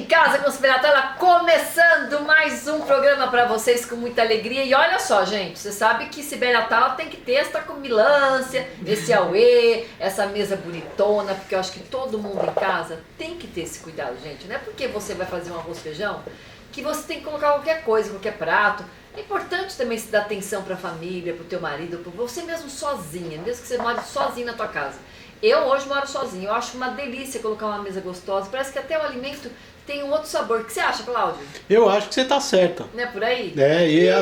em Casa com Superatala, começando mais um programa para vocês com muita alegria. E olha só, gente, você sabe que Sibeli Atala tem que ter esta comilância, esse auê, essa mesa bonitona, porque eu acho que todo mundo em casa tem que ter esse cuidado, gente. Não é porque você vai fazer um arroz e feijão que você tem que colocar qualquer coisa, qualquer prato. É importante também se dar atenção para a família, para o teu marido, para você mesmo sozinha, mesmo que você more sozinho na tua casa. Eu hoje moro sozinha, eu acho uma delícia colocar uma mesa gostosa, parece que até o alimento tem um outro sabor. O que você acha, Cláudio? Eu acho que você tá certa. Não é por aí? É, e a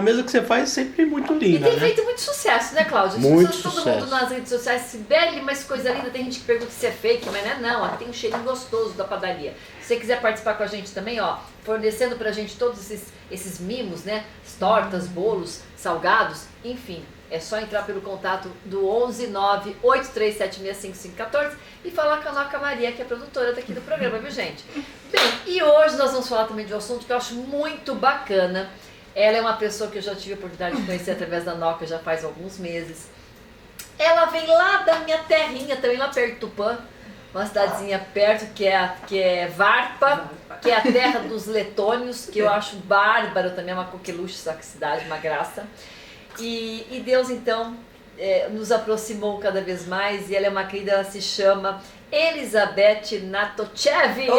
mesa que você faz é sempre muito linda, E tem né? feito muito sucesso, né, Cláudio? Muito Todo sucesso. mundo nas redes sociais, Sibeli, mas coisa linda, tem gente que pergunta se é fake, mas não é não, aqui tem um cheirinho gostoso da padaria. Se você quiser participar com a gente também, ó, fornecendo pra gente todos esses mimos, né, tortas, bolos, salgados, enfim. É só entrar pelo contato do 11983765514 e falar com a Noca Maria, que é a produtora daqui do programa, viu, gente? Bem, e hoje nós vamos falar também de um assunto que eu acho muito bacana. Ela é uma pessoa que eu já tive a oportunidade de conhecer através da Noca já faz alguns meses. Ela vem lá da minha terrinha, também lá perto de Tupã, uma cidadezinha perto que é Varpa, que é a terra dos letônios, que eu acho bárbaro também, é uma coqueluche essa cidade, uma graça. E Deus, então, nos aproximou cada vez mais, e ela é uma querida, ela se chama Elizabeth Natochev. E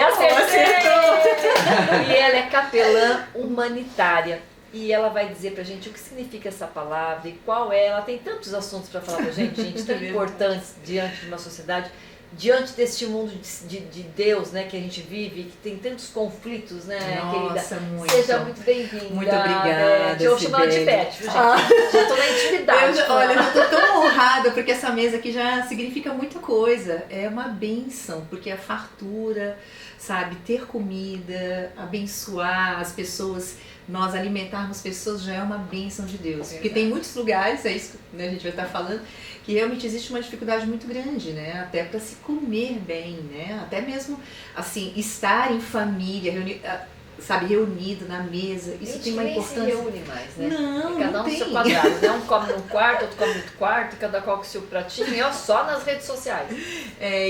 ela é capelã humanitária. E ela vai dizer pra gente o que significa essa palavra e qual é. Ela tem tantos assuntos para falar pra gente, tão importantes diante de uma sociedade, diante deste mundo de Deus, né, que a gente vive, que tem tantos conflitos, né, Nossa, querida? muito. Seja muito bem-vinda. Muito obrigada, Eu chamo ela de Sibeli. Beth, viu, gente? Já tô na intimidade. Olha, eu tô tão honrada porque essa mesa aqui já significa muita coisa. É uma bênção, porque a fartura, sabe, ter comida, abençoar as pessoas, nós alimentarmos pessoas já é uma bênção de Deus. Porque tem muitos lugares, é isso que a gente vai estar falando, que realmente existe uma dificuldade muito grande, né? Até para se comer bem, né? Até mesmo, assim, estar em família, reunido na mesa, isso tem uma importância. Nem se reúne mais, né? Não, Cada não um no seu tem. quadrado, né? Um come num quarto, outro come no outro quarto, cada qual com o seu pratinho, e ó, só nas redes sociais.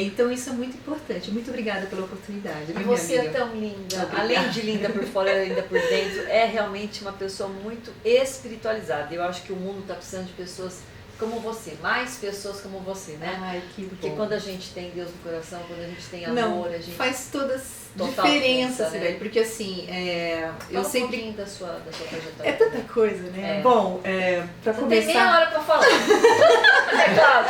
Então isso é muito importante. Muito obrigada pela oportunidade. E Minha você amiga. é tão linda, Obrigada. além de linda por fora, linda por dentro, é realmente uma pessoa muito espiritualizada. Eu acho que o mundo está precisando de pessoas como você, mais pessoas como você, né? Ai, que Porque bom. quando a gente tem Deus no coração, quando a gente tem amor, Não, a gente faz toda Total diferença, diferença, Sibeli, né? porque assim, Fala eu um sempre... pouquinho da sua trajetória. É tanta coisa, né? É. Bom, pra Você tem meia começar... hora pra falar. É claro.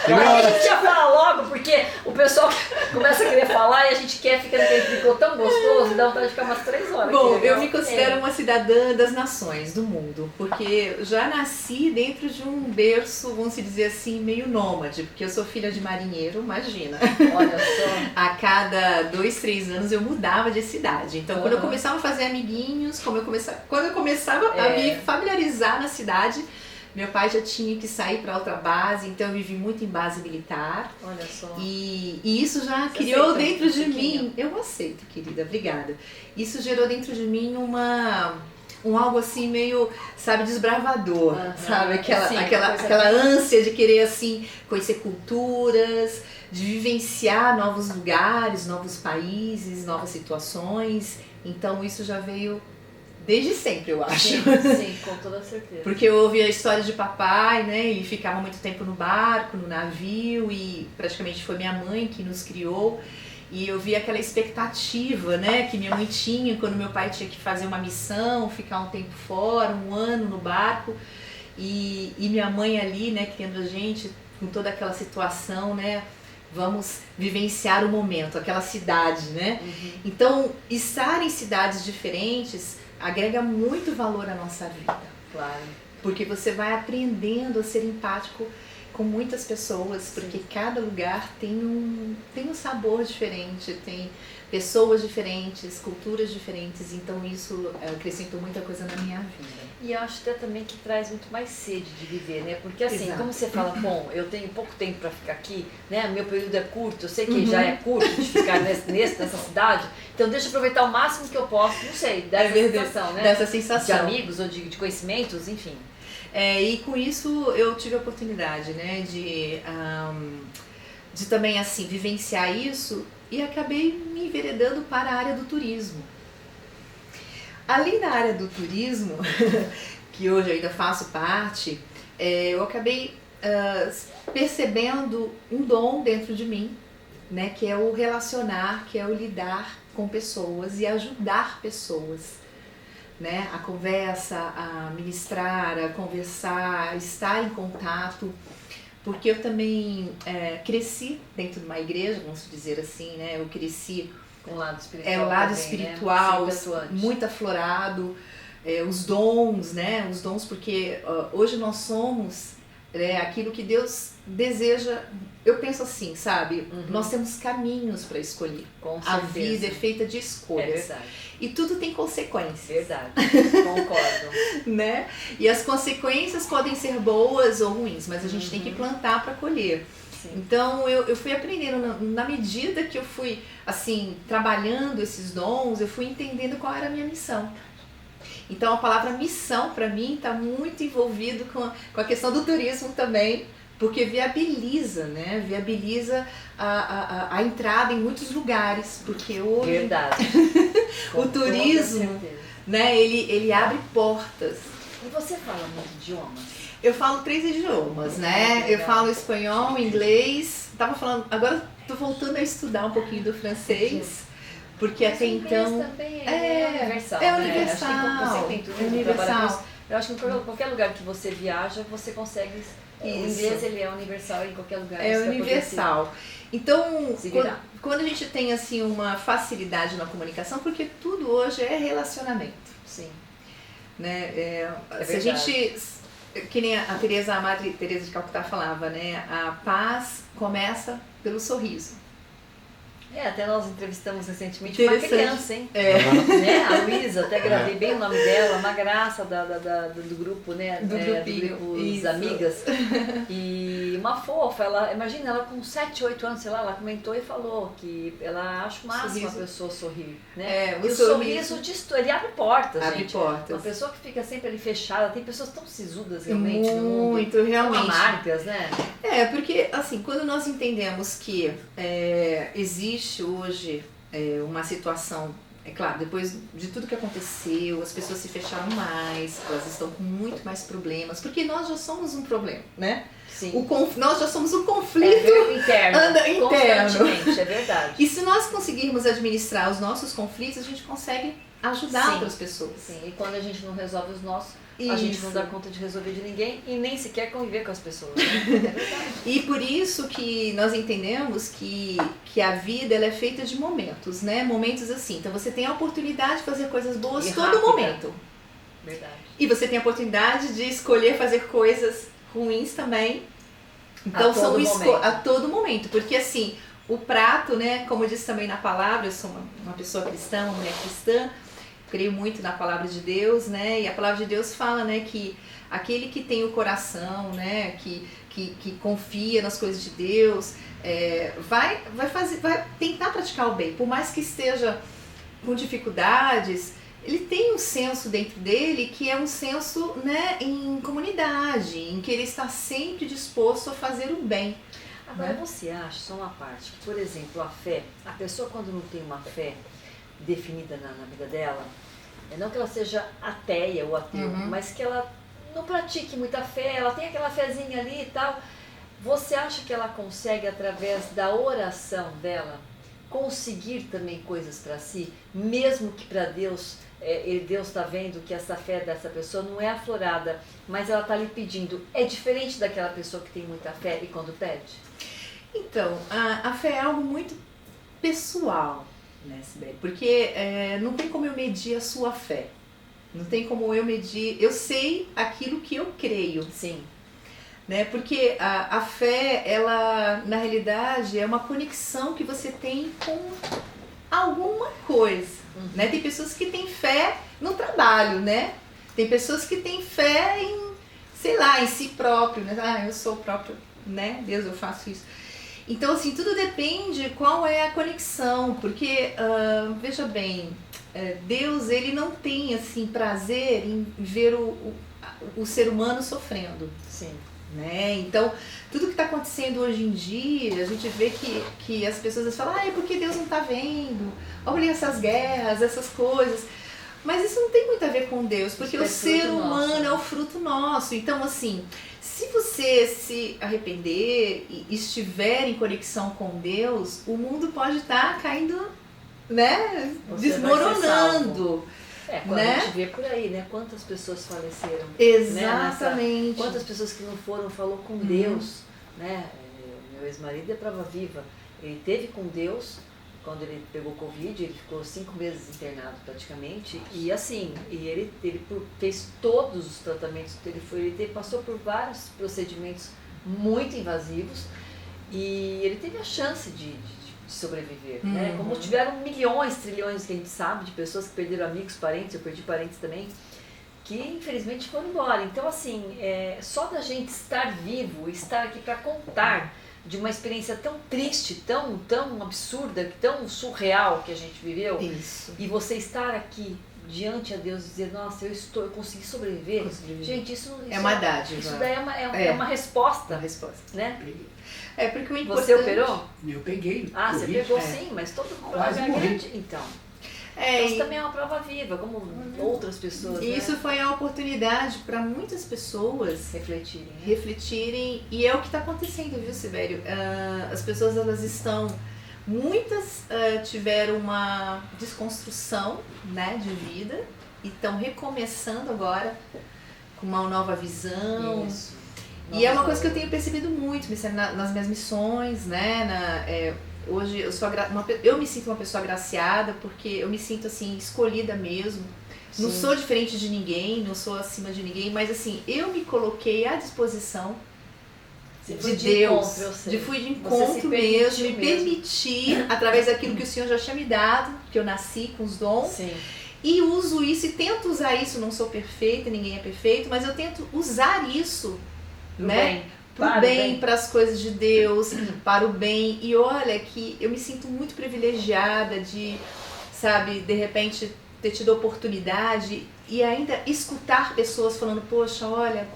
Tem uma Mas a hora. gente já fala logo, porque o pessoal começa a querer falar e a gente quer ficar naquele ficou tão gostoso, dá vontade de ficar umas 3 horas. Bom, aqui, eu né? me considero uma cidadã das nações, do mundo, porque já nasci dentro de um berço, vamos dizer assim, meio nômade, porque eu sou filha de marinheiro, imagina. Olha só. A cada 2, 3 anos eu mudava de cidade. Então, quando eu Aham. começava a fazer amiguinhos, quando eu começava a me familiarizar na cidade, meu pai já tinha que sair para outra base, então eu vivi muito em base militar. Olha só. E isso já Você criou aceita dentro um de pouquinho? mim, eu aceito, querida, obrigada. Isso gerou dentro de mim um algo assim meio, sabe, desbravador, Aham. sabe? Sim, Aquela coisa bem- ânsia de querer, assim, conhecer culturas, de vivenciar novos lugares, novos países, novas situações. Então isso já veio desde sempre, eu acho. Sim, com toda certeza. Porque eu ouvia a história de papai, né, e ficava muito tempo no barco, no navio, e praticamente foi minha mãe que nos criou. E eu via aquela expectativa, né, que minha mãe tinha quando meu pai tinha que fazer uma missão, ficar um tempo fora, 1 ano no barco. E minha mãe ali, né, criando a gente com toda aquela situação, né, vamos vivenciar o momento, aquela cidade, né. Então, estar em cidades diferentes agrega muito valor à nossa vida. Claro. Porque você vai aprendendo a ser empático com muitas pessoas, porque cada lugar tem um sabor diferente, tem pessoas diferentes, culturas diferentes, então isso acrescentou muita coisa na minha vida. E eu acho até também que traz muito mais sede de viver, né? Porque assim, Exato. como você fala, bom, eu tenho pouco tempo para ficar aqui, né? Meu período é curto, eu sei que já é curto de ficar nessa cidade, então deixa eu aproveitar o máximo que eu posso, não sei, dessa sensação, né? Dessa De sensação. amigos ou de conhecimentos, enfim. E com isso eu tive a oportunidade, né, de de também assim vivenciar isso e acabei me enveredando para a área do turismo. Ali na área do turismo, que hoje eu ainda faço parte, eu acabei percebendo um dom dentro de mim, né, que é o relacionar, que é o lidar com pessoas e ajudar pessoas, né, a conversa, a ministrar, a conversar, a estar em contato, porque eu também cresci dentro de uma igreja, vamos dizer assim, né, eu cresci com o lado espiritual. o lado também, espiritual, né? muito aflorado, os dons, né, os dons, porque hoje nós somos aquilo que Deus deseja. Eu penso assim, sabe? Nós temos caminhos para escolher. Com A certeza. vida é feita de É escolhas. verdade. E tudo tem consequências. Verdade. Concordo. Né? E as consequências podem ser boas ou ruins, mas a gente tem que plantar para colher. Sim. Então eu fui aprendendo, na medida que eu fui assim trabalhando esses dons, eu fui entendendo qual era a minha missão. Então a palavra missão para mim está muito envolvido com a questão do turismo também, porque viabiliza, né? Viabiliza a entrada em muitos lugares, porque hoje Verdade. o turismo, né? Ele abre portas. E você fala muito idiomas? Eu falo 3 idiomas, né? Eu falo espanhol, inglês. Tava falando, agora tô voltando a estudar um pouquinho do francês, porque até então também é universal. É né? universal. Acho que você tem tudo, É universal. trabalha com isso. Eu acho que em qualquer lugar que você viaja, você consegue. O inglês ele é universal em qualquer lugar. É você vai poder universal. Então, se virar. quando a gente tem assim uma facilidade na comunicação, porque tudo hoje é relacionamento, Sim. né? Se a verdade. gente, que nem a Teresa, a Madre Teresa de Calcutá falava, né? A paz começa pelo sorriso. Até nós entrevistamos recentemente uma Interessante. criança, hein? Né? A Luísa, até gravei bem o nome dela, uma graça do grupo, né? Do grupinho, do grupo isso. das amigas. E uma fofa, imagina, ela com 7, 8 anos, sei lá, ela comentou e falou que ela acha o máximo a pessoa sorrir, né? O E o sorriso ele abre portas, abre gente. portas. Uma pessoa que fica sempre ali fechada, tem pessoas tão sisudas realmente no mundo. Muito, realmente. Tão amargas, né? Porque assim, quando nós entendemos que existe hoje uma situação, é claro, depois de tudo que aconteceu, as pessoas se fecharam mais, elas estão com muito mais problemas, porque nós já somos um problema, né? Sim. Nós já somos um conflito interno. interno. Constantemente, é verdade. E se nós conseguirmos administrar os nossos conflitos, a gente consegue ajudar Sim. outras pessoas. Sim, e quando a gente não resolve os nossos, a gente não dá conta de resolver de ninguém e nem sequer conviver com as pessoas. Né? É verdade. E por isso que nós entendemos que a vida ela é feita de momentos, né? Momentos assim. Então você tem a oportunidade de fazer coisas boas E todo rápida. momento. Verdade. E você tem a oportunidade de escolher fazer coisas ruins também. Então A todo momento. a todo momento. Porque assim, o prato, né? Como diz também na palavra, eu sou uma pessoa cristã, uma mulher cristã, creio muito na palavra de Deus, né? E a palavra de Deus fala, né, que aquele que tem o coração, né, que confia nas coisas de Deus, vai tentar praticar o bem, por mais que esteja com dificuldades, ele tem um senso dentro dele que é um senso, né, em comunidade, em que ele está sempre disposto a fazer o bem. Agora você acha, só uma parte, que por exemplo a fé, a pessoa quando não tem uma fé definida na vida dela, não que ela seja ateia ou ateu, mas que ela não pratique muita fé, ela tem aquela fezinha ali e tal, você acha que ela consegue através da oração dela conseguir também coisas para si, mesmo que para Deus, Deus está vendo que essa fé dessa pessoa não é aflorada, mas ela está lhe pedindo, é diferente daquela pessoa que tem muita fé e quando pede? Então, a fé é algo muito pessoal, né, Sibeli? Porque não tem como eu medir a sua fé. Não tem como eu medir. Eu sei aquilo que eu creio. Sim. Né? Porque a fé, ela, na realidade, é uma conexão que você tem com alguma coisa. Né? Tem pessoas que têm fé no trabalho, né? Tem pessoas que têm fé em, sei lá, em si próprio. Né? Eu sou o próprio, né? Deus, eu faço isso. Então, assim, tudo depende qual é a conexão, porque, veja bem, Deus, ele não tem, assim, prazer em ver o ser humano sofrendo. Sim. né? Então, tudo que está acontecendo hoje em dia, a gente vê que as pessoas falam, é porque Deus não está vendo, olha essas guerras, essas coisas. Mas isso não tem muito a ver com Deus, porque o ser humano é o fruto nosso. Então, assim, se você se arrepender e estiver em conexão com Deus, o mundo pode estar caindo, né, desmoronando. Quando né? a gente vê por aí, né? Quantas pessoas faleceram. Exatamente. Né? Quantas pessoas que não foram, falou com Deus, né? Meu ex-marido é prova viva. Ele teve com Deus, quando ele pegou Covid, ele ficou 5 meses internado praticamente. E assim, ele fez todos os tratamentos, ele passou por vários procedimentos muito invasivos e ele teve a chance de sobreviver, né? Como tiveram milhões, trilhões que a gente sabe de pessoas que perderam amigos, parentes, eu perdi parentes também, que infelizmente foram embora. Então assim, só da gente estar vivo, estar aqui para contar de uma experiência tão triste, tão absurda, tão surreal que a gente viveu, Isso. E você estar aqui diante a Deus e dizer, nossa, eu consegui sobreviver. Gente, isso é uma dádiva. Isso daí é uma resposta. Uma resposta. Né? Porque o importante... Você operou? Eu peguei. Ah, você pegou sim, mas todo mundo quase morri. Então. Isso e também é uma prova viva, como outras pessoas. Isso, né? Foi a oportunidade para muitas pessoas refletirem. E é o que está acontecendo, viu, Sibério? As pessoas, elas estão... Muitas tiveram uma desconstrução, né, de vida e estão recomeçando agora com uma nova visão. Isso. E é uma coisa que eu tenho percebido muito nas minhas missões, né? Hoje eu me sinto uma pessoa agraciada porque eu me sinto assim escolhida mesmo. Sim. Não sou diferente de ninguém, não sou acima de ninguém, mas assim, eu me coloquei à disposição de Deus, fui de encontro mesmo, me permitir, através daquilo que o Senhor já tinha me dado, que eu nasci com os dons. Sim. E uso isso e tento usar isso, não sou perfeita, ninguém é perfeito, mas eu tento usar isso, né? Para o bem, para as coisas de Deus, para o bem. E olha que eu me sinto muito privilegiada de, sabe, de repente ter tido a oportunidade e ainda escutar pessoas falando, poxa, olha,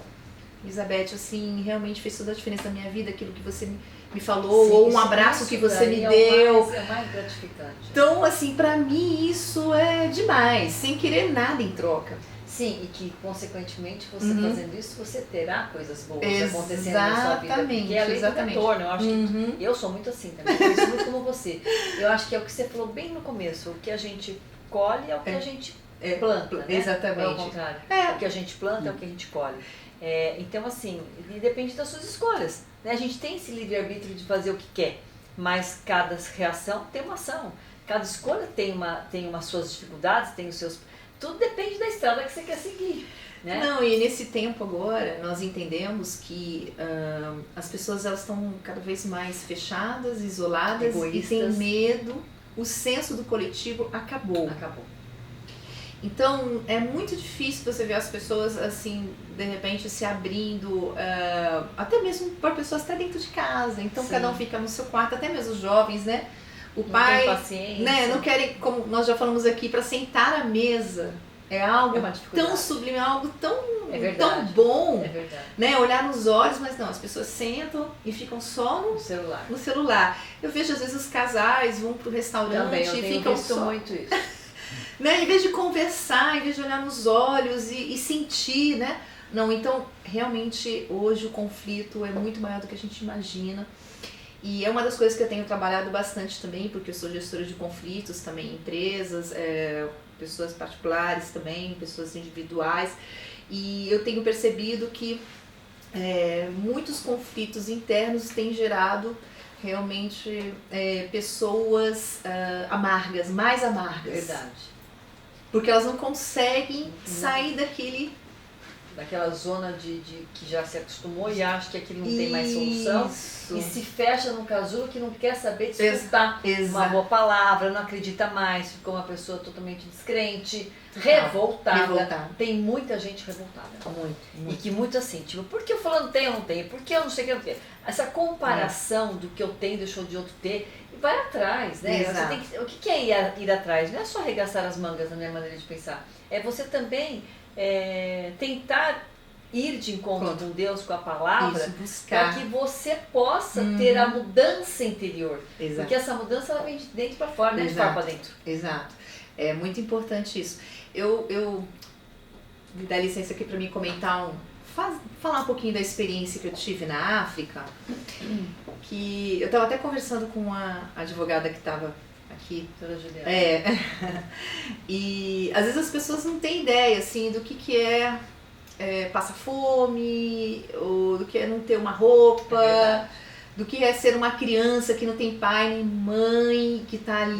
Elizabeth, assim, realmente fez toda a diferença na minha vida, aquilo que você me falou, ou um abraço que você me deu. É mais gratificante. Então, assim, pra mim isso é demais, sem querer nada em troca. Sim, e que, consequentemente, você fazendo isso, você terá coisas boas acontecendo na sua vida. Porque é a lei do retorno, eu acho que eu sou muito assim também, eu sou muito como você. Eu acho que é o que você falou bem no começo, o que a gente colhe é o que a gente planta, né? Exatamente. Não é o contrário. O que a gente planta é o que a gente colhe. Então, assim, depende das suas escolhas. Né? A gente tem esse livre-arbítrio de fazer o que quer, mas cada reação tem uma ação. Cada escolha tem umas suas dificuldades, tem os seus... Tudo depende da estrada que você quer seguir. Né? Não, e nesse tempo agora, nós entendemos que as pessoas elas estão cada vez mais fechadas, isoladas, egoístas. E têm medo. O senso do coletivo acabou. Então, é muito difícil você ver as pessoas, assim, de repente se abrindo, até mesmo para pessoas até dentro de casa. Então, cada um fica no seu quarto, até mesmo os jovens, né? O não pai, tem paciência. Né, não querem, como nós já falamos aqui, para sentar à mesa. É algo tão sublime, é algo tão bom, né? Olhar nos olhos, mas não, as pessoas sentam e ficam só no celular. Eu vejo às vezes os casais vão pro restaurante e ficam visto só... muito isso. Né? Em vez de conversar, em vez de olhar nos olhos e sentir, né? Não, então, realmente, hoje o conflito é muito maior do que a gente imagina. E é uma das coisas que eu tenho trabalhado bastante também, porque eu sou gestora de conflitos também em empresas, pessoas particulares também, pessoas individuais. E eu tenho percebido que muitos conflitos internos têm gerado realmente pessoas amargas, mais amargas. Verdade. Porque elas não conseguem sair daquela zona de que já se acostumou e acha que aquilo não tem mais solução e se fecha num casulo que não quer saber de escutar uma boa palavra, não acredita mais, ficou uma pessoa totalmente descrente, revoltada. Tem muita gente revoltada. Muito. E que muito assim, tipo, por que o fulano tem ou não tem? Por que eu não sei o que eu tenho? Essa comparação do que eu tenho deixou de outro ter e vai atrás, né? Você tem que, o que é ir atrás? Não é só arregaçar as mangas na minha maneira de pensar. É você também tentar ir de encontro com Deus, com a palavra, Isso, para buscar. que você possa ter a mudança interior. Exato. Porque essa mudança ela vem de dentro para fora, não é de fora para dentro. Exato. É muito importante isso. Eu me dá licença aqui para mim comentar falar um pouquinho da experiência que eu tive na África, que eu estava até conversando com a advogada que estava aqui. Toda Juliana. E às vezes as pessoas não têm ideia assim do que é passar fome, ou do que é não ter uma roupa, do que é ser uma criança que não tem pai nem mãe, que está ali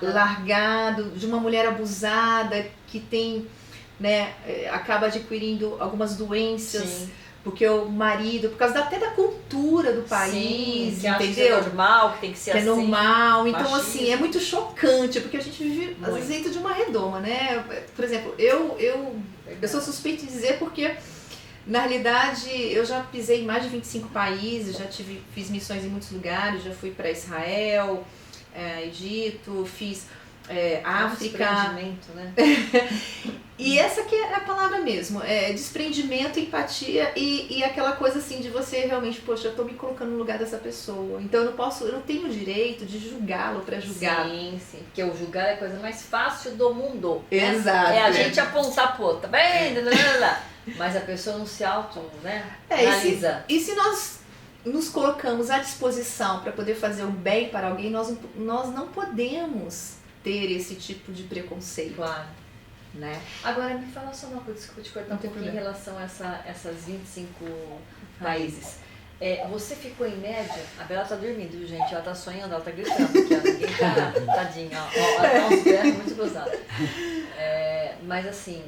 largado, de uma mulher abusada que tem, né, acaba adquirindo algumas doenças. Sim. Porque o marido, por causa até da cultura do país, sim, entendeu? Que é normal, que tem que ser assim. É normal. Então, machismo. assim, é muito chocante, porque a gente vive, às vezes, dentro de uma redoma, né? Por exemplo, eu sou suspeita de dizer porque, na realidade, eu já pisei em mais de 25 países, fiz missões em muitos lugares, já fui para Israel, Egito, fiz África. Desprendimento, né? E essa que é a palavra mesmo, desprendimento, empatia e aquela coisa assim de você realmente, poxa, eu tô me colocando no lugar dessa pessoa, então eu não tenho o direito de julgá-lo para julgar. Sim, porque o julgar é a coisa mais fácil do mundo. Né? Exato. É a gente apontar pro outro, tá vendo? Mas a pessoa não se analisa. E se nós nos colocamos à disposição para poder fazer o bem para alguém, nós não podemos ter esse tipo de preconceito. Claro. Né? Agora me fala só uma coisa, desculpa te cortar um pouquinho em relação a essas 25 países. Você ficou em média, a Bela tá dormindo, viu, gente? Ela tá sonhando, ela tá gritando aqui, ó. Ninguém tá, tadinha, ó. Ela tá uns berros muito cruzados. Mas assim,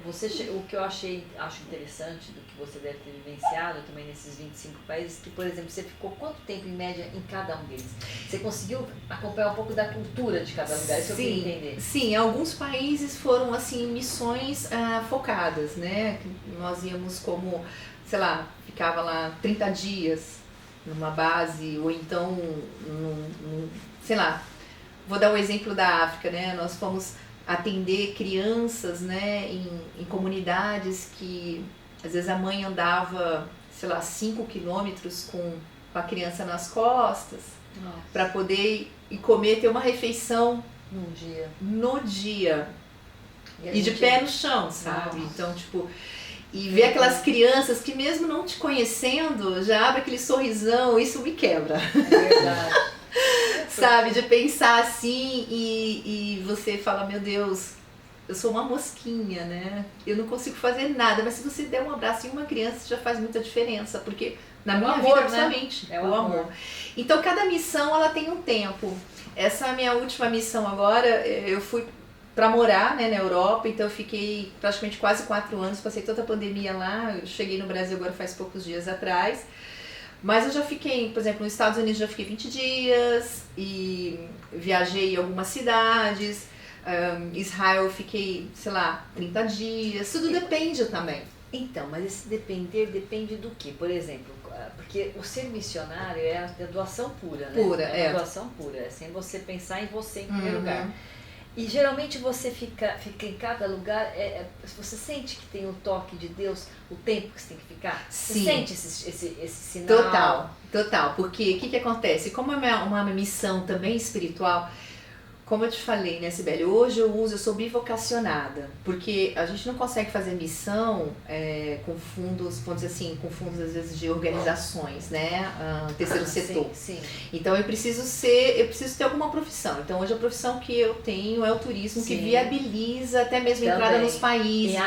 o que eu acho interessante do que você deve ter vivenciado também nesses 25 países, que, por exemplo, você ficou quanto tempo em média em cada um deles? Você conseguiu acompanhar um pouco da cultura de cada lugar? Isso eu queria entender. Sim, alguns países foram assim missões focadas, né? Nós íamos como, sei lá, ficava lá 30 dias numa base, ou então, sei lá, vou dar um exemplo da África, né? Nós fomos atender crianças, né, em comunidades que às vezes a mãe andava, sei lá, 5 quilômetros com a criança nas costas para poder ir comer, ter uma refeição no dia. E de pé no chão, sabe? Nossa. Então, tipo, e ver aquelas crianças que mesmo não te conhecendo, já abre aquele sorrisão, isso me quebra. É verdade. Sabe, de pensar assim e você fala, meu Deus, eu sou uma mosquinha, né? Eu não consigo fazer nada, mas se você der um abraço em uma criança já faz muita diferença, porque na minha vida, principalmente, é o amor. Então cada missão ela tem um tempo. Essa minha última missão agora, eu fui para morar, né, na Europa, então eu fiquei praticamente quase 4 anos, passei toda a pandemia lá, eu cheguei no Brasil agora faz poucos dias atrás. Mas eu já fiquei, por exemplo, nos Estados Unidos já fiquei 20 dias e viajei em algumas cidades. Israel eu fiquei, sei lá, 30 dias. Tudo depende também. Então, mas esse depender depende do quê? Por exemplo, porque o ser missionário é a doação pura, né? Pura, é. Doação pura, é sem você pensar em você em primeiro lugar. E geralmente você fica em cada lugar, você sente que tem o toque de Deus, o tempo que você tem que ficar? Sim. Você sente esse sinal? Total. Porque o que acontece? Como é uma missão também espiritual, como eu te falei, né, Sibeli, hoje eu sou bivocacionada, porque a gente não consegue fazer missão com fundos, vamos dizer assim, com fundos às vezes de organizações, né, terceiro setor. Sim. Então eu preciso ter alguma profissão. Então hoje a profissão que eu tenho é o turismo, que viabiliza até mesmo a entrada nos países.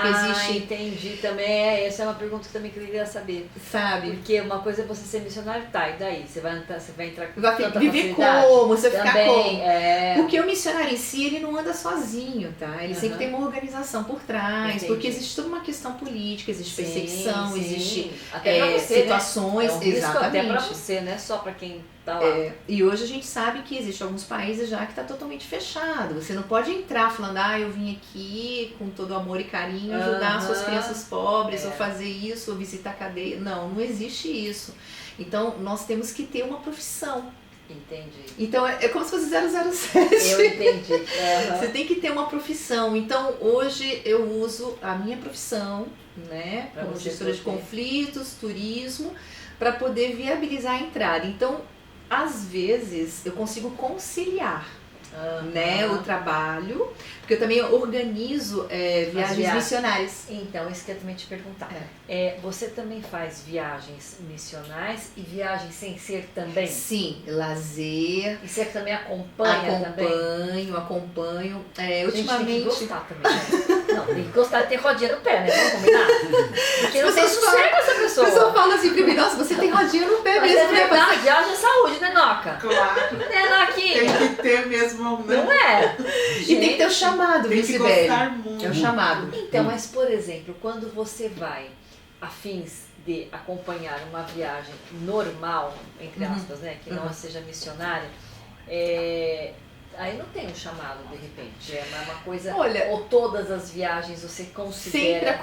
Entendi também. Essa é uma pergunta que também eu queria saber. Sabe? Porque uma coisa é você ser missionário, tá, e daí? Você vai entrar com tanta viver como? Você ficar como? Porque o missionário em si, ele não anda sozinho, tá? Ele sempre tem uma organização por trás, Entendi. porque existe toda uma questão política, existe perseguição, existe até você, situações, né? exatamente. Até pra você, não é só pra quem tá lá. E hoje a gente sabe que existe alguns países já que tá totalmente fechado. Você não pode entrar falando, eu vim aqui com todo amor e carinho ajudar as suas crianças pobres, ou fazer isso, ou visitar a cadeia. Não existe isso. Então, nós temos que ter uma profissão. Entendi. Então é como se fosse 007. Eu entendi. Uhum. Você tem que ter uma profissão. Então hoje eu uso a minha profissão, né, Pra como você gestora de poder. conflitos, turismo, para poder viabilizar a entrada. Então, às vezes eu consigo conciliar, né, o trabalho, porque eu também organizo viagens viagens. missionárias. Então, isso que eu ia também te perguntar. É. Você também faz viagens missionais e viagens sem ser também? Sim, lazer. E você também acompanha também? Acompanho. A gente tem que Ultimamente. gostar também, né? Não, tem que gostar de ter rodinha no pé, né? Vamos combinar? Porque não tem Vocês falam- sossego essa A pessoa. pessoa fala assim pra mim, nossa, você tem rodinha no pé Mas mesmo, é né? verdade, viagem é saúde, né, Noca? Claro. Né, Noquinha? Tem que ter mesmo, né? Não é? E tem que ter o Gente, chamado, Tem viu, que Sibeli? gostar muito. É o chamado. Então, mas por exemplo, quando você vai a fins de acompanhar uma viagem normal, entre Uhum. aspas, né, que não Uhum. seja missionária, aí não tem um chamado de repente, é uma coisa, Olha, ou todas as viagens você considera...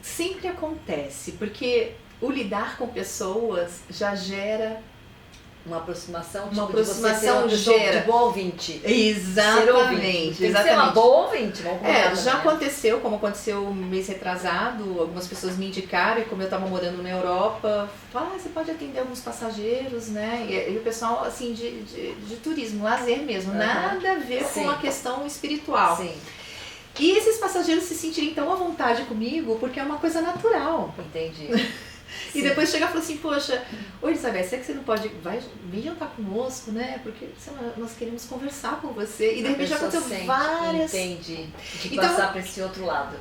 sempre acontece, porque o lidar com pessoas já gera Uma aproximação, Uma tipo, de você ser uma aproximação pessoa gera. de boa ouvinte. Ser ouvinte. exatamente, Tem que ser uma boa ouvinte, vamos combinar Já também, né? aconteceu, como aconteceu um mês retrasado, algumas pessoas me indicaram, e como eu estava morando na Europa, falaram, você pode atender alguns passageiros, né? E o pessoal, assim, de turismo, lazer mesmo, Uhum. nada a ver Sim. com a questão espiritual. Sim, E esses passageiros se sentirem tão à vontade comigo, porque é uma coisa natural. entendi. E depois chegar e falar assim, poxa, oi Elizabeth, será que você não pode vir jantar conosco, né? Porque sei lá, nós queremos conversar com você. E de A repente já pessoa aconteceu sente, várias... Entendi. De Então- passar para esse outro lado.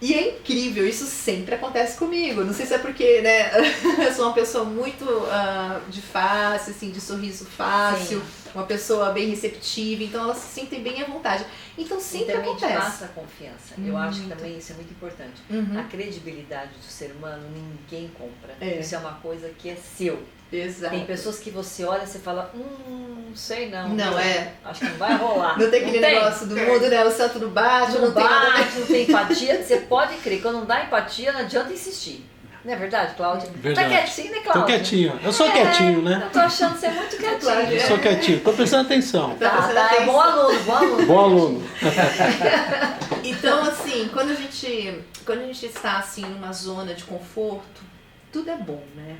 E é incrível, isso sempre acontece comigo. Não sei se é porque, né, eu sou uma pessoa muito de fácil, assim, de sorriso fácil, uma pessoa bem receptiva, então elas se sentem bem à vontade. Então sempre E também te acontece. passa confiança. Eu acho que também isso é muito importante. Uhum. A credibilidade do ser humano ninguém compra. É. Isso é uma coisa que é seu. Exato. Tem pessoas que você olha e você fala, sei não. Não, Acho que não vai rolar. Não tem aquele negócio do mundo, né? O santo não bate, Não não tem nada. bate, não tem empatia. Você pode crer, quando não dá empatia, não adianta insistir. Não é verdade, Cláudia? Verdade. Tá quietinho, né, Cláudia? Tô quietinho. Eu sou quietinho, né? Eu tô achando você muito quietinho. Cláudia, Eu sou quietinho. Tô prestando atenção. Tá prestando É atenção. bom aluno, bom aluno. Bom aluno. Então, assim, quando a gente está assim numa zona de conforto, tudo é bom, né?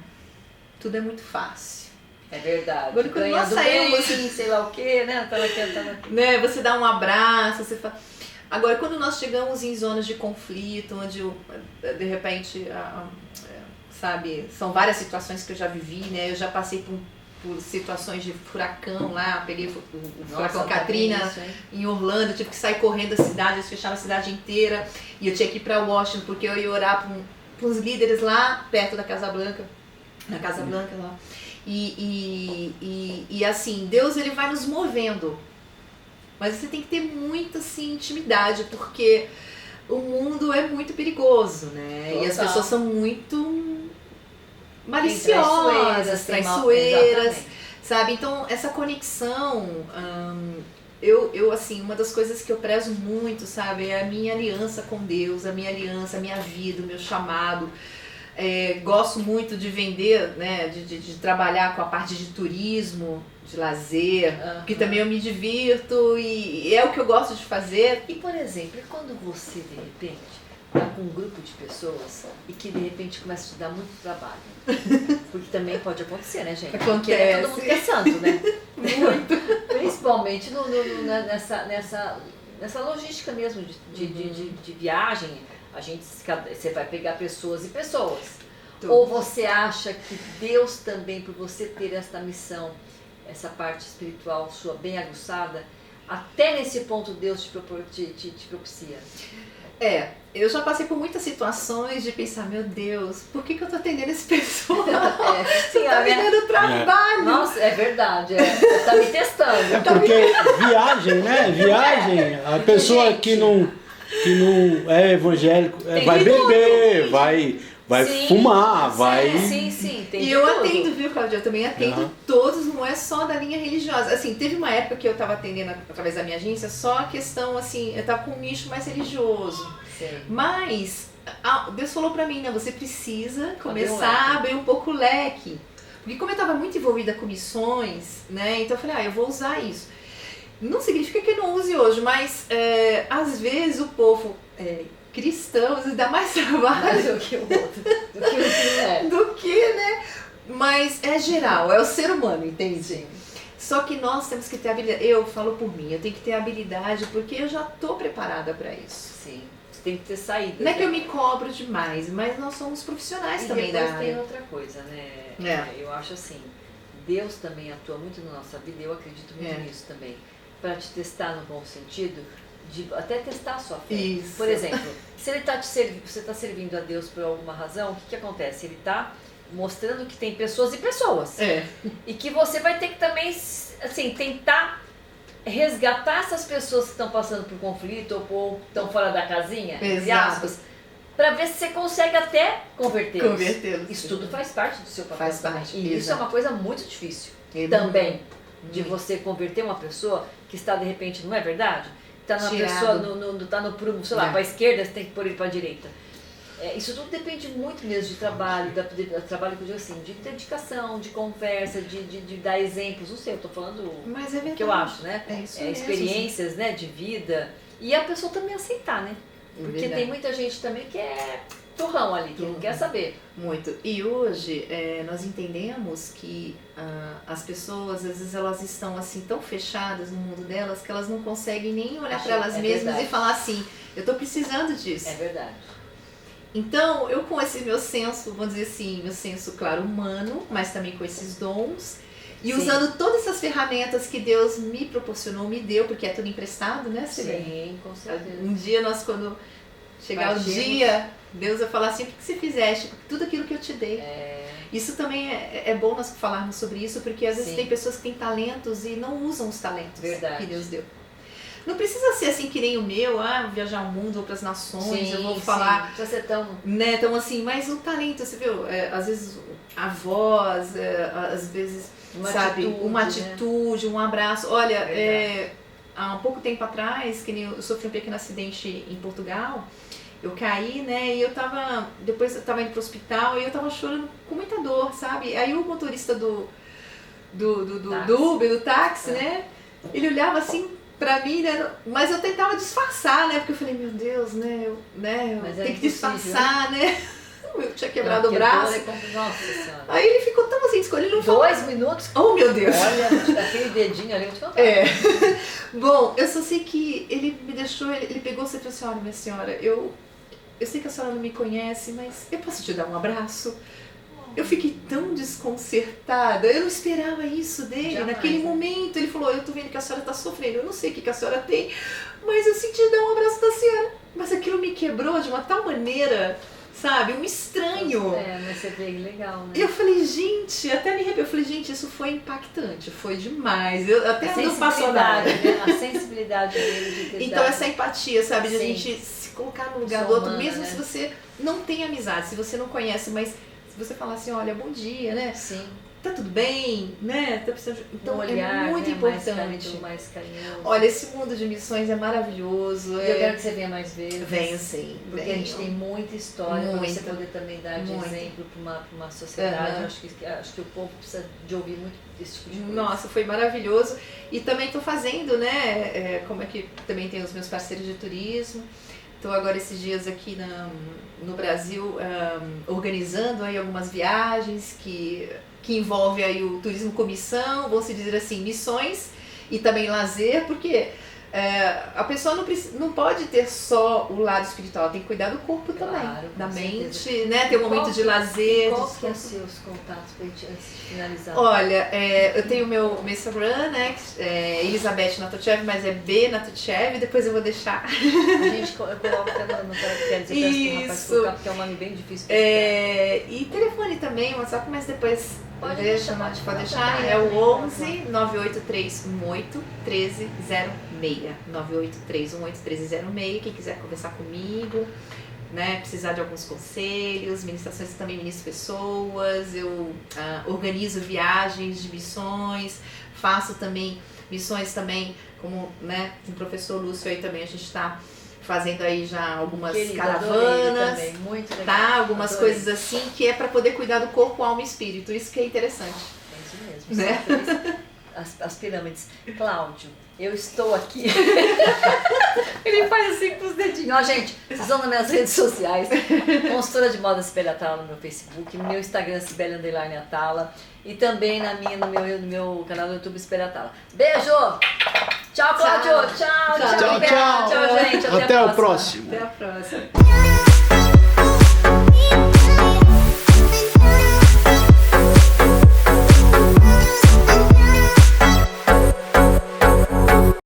Tudo é muito fácil. É verdade. Agora, quando nós Ganhando saímos- bem, sei lá o quê, né? Tava aqui. Né? Você dá um abraço, você fala... Agora, quando nós chegamos em zonas de conflito, onde de repente, sabe, são várias situações que eu já vivi, né? Eu já passei por situações de furacão lá, peguei o furacão Katrina em Orlando, tive que sair correndo da cidade, eles fecharam a cidade inteira e eu tinha que ir para Washington porque eu ia orar para uns líderes lá perto da Casa Branca, na Casa Branca lá. E assim, Deus ele vai nos movendo, mas você tem que ter muita assim, intimidade, porque o mundo é muito perigoso, né? E as Total. pessoas são muito Tem maliciosas, tem mal- traiçoeiras, Exatamente. sabe? Então, essa conexão, eu assim, uma das coisas que eu prezo muito, sabe, é a minha aliança com Deus, a minha aliança, a minha vida, o meu chamado. Gosto muito de vender, né, de trabalhar com a parte de turismo, de lazer, que também eu me divirto e é o que eu gosto de fazer. E, por exemplo, e quando você, de repente, está com um grupo de pessoas e que, de repente, começa a te dar muito trabalho? Porque também pode acontecer, né, gente? Porque não é todo mundo que é santo, né? Muito. Principalmente nessa logística mesmo de viagem. Você vai pegar pessoas e pessoas. Tudo. Ou você acha que Deus também, por você ter essa missão, essa parte espiritual sua bem aguçada, até nesse ponto Deus te propicia? Eu já passei por muitas situações de pensar, meu Deus, por que eu tô atendendo esse pessoal? Sim, Tá me dando trabalho. Nossa, é verdade. Tá me testando. É porque viagem, né? Viagem, a pessoa Gente. que não é evangélico Tem vai de beber, tudo. vai Sim, fumar, vai. Sim, tem E de eu tudo. atendo, viu, Cláudia? Eu também atendo Aham. todos, não é só da linha religiosa. Assim, teve uma época que eu tava atendendo através da minha agência só a questão, assim, eu tava com um nicho mais religioso. Sim. Mas Deus falou pra mim, né? Você precisa Abrir um começar a abrir um pouco o leque. Porque como eu estava muito envolvida com missões, né? Então eu falei, eu vou usar isso. Não significa que eu não use hoje, mas às vezes o povo cristão às vezes dá mais trabalho Mais do que o outro, do que o que não é. do que, né? Mas é geral, é o ser humano, entende? Sim. Só que nós temos que ter habilidade. Eu falo por mim, eu tenho que ter habilidade porque eu já estou preparada para isso. Sim. Você tem que ter saída. Não é que eu me cobro demais, mas nós somos profissionais E também da depois tem área. outra coisa, né? É. Eu acho assim, Deus também atua muito na nossa vida, eu acredito muito nisso também. Para te testar no bom sentido, de até testar a sua fé. Isso. Por exemplo, se ele tá você está servindo a Deus por alguma razão, o que acontece? Ele está mostrando que tem pessoas e pessoas. E que você vai ter que também, assim, tentar resgatar essas pessoas que estão passando por conflito ou estão fora da casinha, entre aspas, para ver se você consegue até convertê-los. Isso tudo faz parte do seu papel. Faz parte. E isso é uma coisa muito difícil É também, de muito. você converter uma pessoa que está de repente, não é verdade? Está numa Tirado. pessoa, tá no prumo, sei lá, para a esquerda, você tem que pôr ele para a direita. Isso tudo depende muito mesmo de trabalho, trabalho que eu digo assim, de dedicação, de conversa, de dar exemplos, não sei, eu estou falando Mas é verdade. que eu acho, né? É isso mesmo. Experiências, né, de vida. E a pessoa também aceitar, né? Porque Verdade. tem muita gente também que é turrão ali, que não quer saber. Muito. E hoje nós entendemos que as pessoas, às vezes, elas estão assim tão fechadas no mundo delas que elas não conseguem nem olhar para elas mesmas verdade. e falar assim, eu estou precisando disso. É verdade. Então, eu com esse meu senso, vamos dizer assim, meu senso, claro, humano, mas também com esses dons, e Sim. usando todas essas ferramentas que Deus me proporcionou, me deu, porque é tudo emprestado, né, Sirene? Sim, com certeza. Um dia nós, quando chegar Partimos. o dia, Deus vai falar assim, o que você fizeste? Tudo aquilo que eu te dei. Isso também é bom nós falarmos sobre isso, porque às vezes Sim. tem pessoas que têm talentos e não usam os talentos Verdade. que Deus deu. Não precisa ser assim que nem o meu, viajar o mundo, outras nações, eu vou falar, Sim. Precisa ser tão... né, então assim, mas o talento, você viu, às vezes a voz, às vezes, sabe, uma atitude, um abraço. Olha, há um pouco tempo atrás, que nem eu sofri um pequeno acidente em Portugal, eu caí, né, e depois eu tava indo pro hospital e eu tava chorando com muita dor, sabe? Aí o motorista do Uber, do táxi, né, ele olhava assim pra mim, né, mas eu tentava disfarçar, né, porque eu falei, meu Deus, né, eu tenho que disfarçar, né, eu tinha quebrado o braço. Nossa Senhora. Aí ele ficou tão assim, escolhendo, ele não falou. 2 minutos? Oh, meu Deus. Olha, aquele dedinho ali, eu vou te contar. Bom, eu só sei que ele me deixou, ele pegou você e falou assim, olha, minha senhora, eu sei que a senhora não me conhece, mas eu posso te dar um abraço? Eu fiquei tão desconcertada, eu não esperava isso dele. Jamais, Naquele né? momento, ele falou, eu tô vendo que a senhora tá sofrendo, eu não sei o que a senhora tem, mas eu senti dar um abraço da senhora. Mas aquilo me quebrou de uma tal maneira, sabe, um estranho. Mas você vê legal, né? E eu falei, gente, até me arrepiei, eu falei, gente, isso foi impactante, foi demais. Eu até não passou nada. Né? A sensibilidade dele de ter Então dado. essa empatia, sabe, de a Sim. gente se colocar no lugar Pessoa do outro, humana, mesmo né? se você não tem amizade, se você não conhece, mas se você falar assim, olha, bom dia, né? Sim. Tá tudo bem, né? Tá precisando de... Então Um olhar, é muito né? importante. Mais carinhoso. Olha, esse mundo de missões é maravilhoso. Eu quero que você venha mais vezes. Venho sim. Porque a gente tem muita história para você Muita. poder também dar de Muita. exemplo para uma sociedade. Uhum. Acho que o povo precisa de ouvir muito esse tipo de coisa. Nossa, foi maravilhoso. E também estou fazendo, né? Como é que também tem os meus parceiros de turismo. Estou agora esses dias aqui no Brasil organizando aí algumas viagens que envolve aí o turismo com missão, vou se dizer assim, missões e também lazer, porque a pessoa não pode ter só o lado espiritual, tem que cuidar do corpo Claro, também, com da mente, certeza. né? Ter um momento de lazer. Qual de que é os descanso. seus contatos pra gente, antes de finalizar? Olha, eu tenho meu Instagram, né? Elizabeth Natuchev, mas é B Natuchev, depois eu vou deixar. A gente coloca até no caracteres, eu peço pro rapaz Isso. colocar, porque é um nome bem difícil pra escrever. E telefone também, WhatsApp, mas depois Pode deixa, deixar, pode pode deixar. deixar. É o 11 98318 1306. 98318 1306. Quem quiser conversar comigo, né, precisar de alguns conselhos, ministrações que também ministro pessoas, eu organizo viagens de missões, faço também missões também, como, né, com o professor Lúcio aí também a gente está fazendo aí já algumas Querida, adorei caravanas, também, muito legal. tá? Algumas Adorei. coisas assim que é para poder cuidar do corpo, alma e espírito. Isso que é interessante. É isso mesmo. Né? São três- as pirâmides. Cláudio, eu estou aqui. Ele faz assim com os dedinhos. Ó, gente, vocês vão nas minhas redes sociais. Consultora de moda Sibeli Atala no meu Facebook, no meu Instagram Sibeli_Atala e também no meu canal do YouTube Sibeli Atala. Beijo! Tchau, Cláudio! Tchau, Tchau, Tchau, tchau. Tchau, gente. Até a o próximo. Até a próxima.